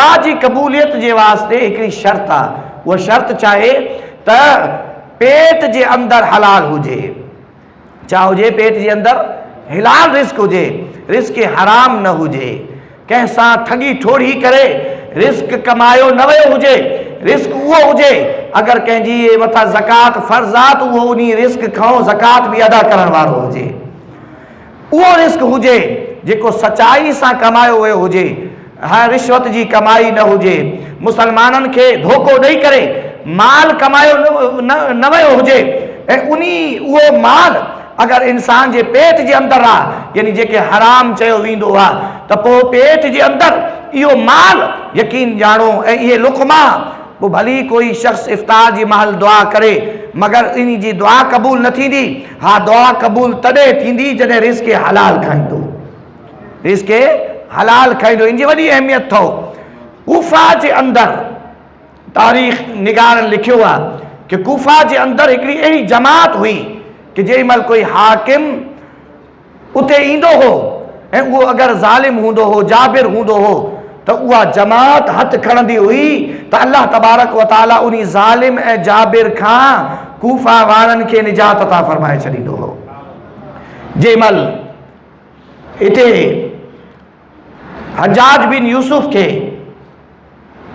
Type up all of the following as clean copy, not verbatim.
दुआ जी क़बूलियत जे वास्ते हिकिड़ी शर्त आहे। उहा शर्त चाहे त पेट जे अंदरि हलाल हुजे, छा हुजे? पेट जे अंदरि हलाल रिस्क हुजे, रिस्क हराम न हुजे। कंहिंसां ठगी ठोड़ी करे रिस्क कमायो न वियो हुजे, रिस्क उहो हुजे अगर कंहिंजी मथां ज़कात फ़र्ज़ आहे त उहो उन रिस्क खां ज़कात बि अदा करण वारो हुजे। उहो रिस्क हुजे जेको सचाई सां कमायो वियो हुजे, हर रिश्वत जी कमाई न हुजे, मुसलमाननि खे धोखो ॾेई करे माल कमायो न वियो हुजे, ऐं उहो माल अगर इंसान जे पेट जे अंदरि आहे, यानी जेके हराम चयो वेंदो आहे, त पोइ पेट जे अंदरि इहो माल यकीन ॼाणो ऐं इहे लुक़मा पोइ भली कोई शख़्स इफ़्तार जी महल दुआ करे मगर इन जी दुआ क़बूल न थींदी। हा, दुआ क़बूल तॾहिं थींदी जॾहिं रिस्क हलाल खाईंदो, रिस्क हलाल खाईंदो। इन जी वॾी अहमियत अथव। कूफा जे अंदरि तारीख़ निगारनि लिखियो आहे कि कूफा जे अंदरि हिकिड़ी अहिड़ी जमात हुई कि जेॾी महिल कोई हाकिम उते ईंदो हो ऐं उहो अगरि ज़ालिम हूंदो हो, जाबिर हूंदो हो, त उहा जमात हथ खणंदी हुई त अल्लाह तबारक व तआला उन ज़ालिम ऐं जाबिर खां कूफा वारनि खे निजात अता फरमाए छॾींदो हो। जंहिं महिल हिते हज्जाज बिन यूसुफ खे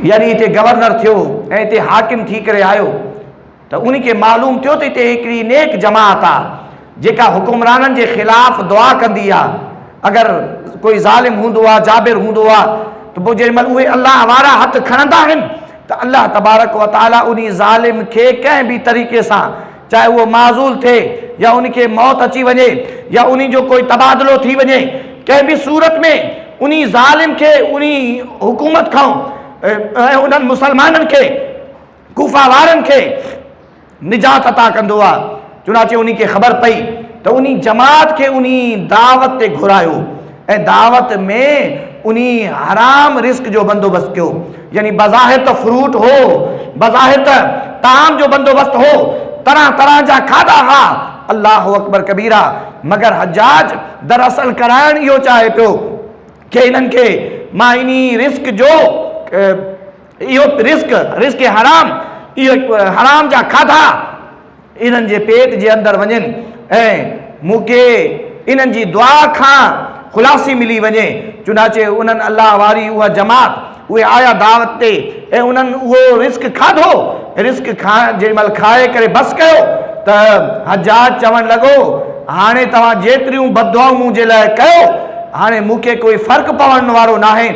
यानी हिते गवर्नर थियो ऐं हिते हाकिम थी करे आयो त उनखे मालूम थियो त हिते हिकिड़ी नेक जमात आहे जेका हुकुमराननि जे ख़िलाफ़ दुआ कंदी आहे। अगरि कोई ज़ालिम हूंदो आहे, जाबिर हूंदो आहे, त पोइ जेॾी महिल उहे अल्लाह वारा हथ खणंदा आहिनि त अल्लाह तबारक व तआला उन ज़ालिम खे कंहिं बि तरीक़े सां, चाहे उहो माज़ूल थिए या उनखे मौत अची वञे या उन जो कोई तबादलो थी वञे, कंहिं बि सूरत में उन ज़ालिम खे उन हुकूमत खां ऐं उन्हनि मुसलमाननि खे, कूफा वारनि खे निजात अता कंदो आहे। चुनाचे उन खे ख़बर पई त उन जमात खे उन दावत ते घुरायो ऐं दावत में उन हराम रिस्क जो बंदोबस्त कयो। यानी बज़ाहिर त फ्रूट हो, बज़ाहिर त ताम जो बंदोबस्त हो, तरह तरह जा खाधा हा, अल्लाह अकबर कबीरा, मगर हज्जाज दरअसल कराइण इहो चाहे पियो कि इन्हनि खे मां इन रिस्क जो इहो रिस्क हराम, इहो हराम जा खाधा इन्हनि जे पेट जे अंदरि वञनि ऐं मूंखे इन्हनि जी दुआ खां ख़ुलासी मिली वञे। चुनाचे उन्हनि अल्लाह वारी उहा जमात उहे आया दावत ते ऐं उन्हनि उहो रिस्क खाधो। रिस्क जेॾी महिल खाए करे बसि कयो त हज्जाज चवणु लॻो, हाणे तव्हां जेतिरियूं बददुआऊं मुंहिंजे लाइ कयो, हाणे मूंखे कोई फ़र्क़ु पवण वारो न आहे।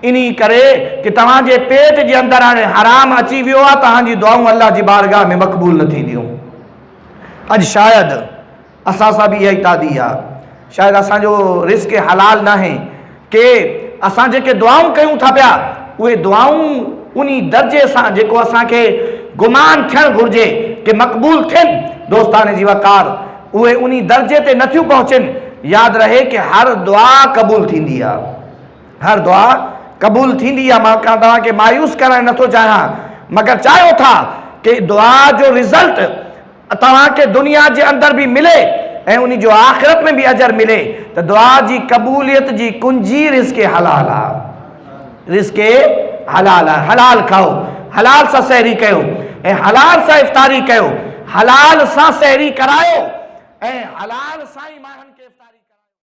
इन करे कि तव्हांजे पेट जे अंदरि हाणे हराम अची वियो आहे, तव्हांजी दुआऊं अल्लाह जी बारगाह में मक़बूल न थींदियूं। अॼु शायदि असां सां बि इहा ई तादी आहे, शायदि असांजो रिस्क हलाल न आहे कि असां जेके दुआऊं कयूं था पिया उहे दुआऊं उन दर्जे सां जेको असांखे गुमान थियणु घुरिजे कि मक़बूल थियनि, दोस्ताने जी वक़ार, उहे उन दर्जे ते नथियूं पहुचनि। यादि रहे कि हर दुआ क़बूल थींदी आहे, हर दुआ क़बूल थींदी आहे। मां तव्हांखे मायूस करणु नथो चाहियां, मगर चाहियो था कि दुआ जो रिज़ल्ट तव्हांखे दुनिया जे अंदरि बि मिले ऐं उन जो आख़िरत में भी अजर मिले। तो दुआ जी कबूलियत जी कुंजी रिस्क हलाल आहे, रिस्क हलाल आहे। हलाल खाओ, हलाल सां सहरी कयो ऐं हलाल सां इफ्तारी कयो, हलाल सां सहरी करायो ऐं हलाल सां ई माण्हुनि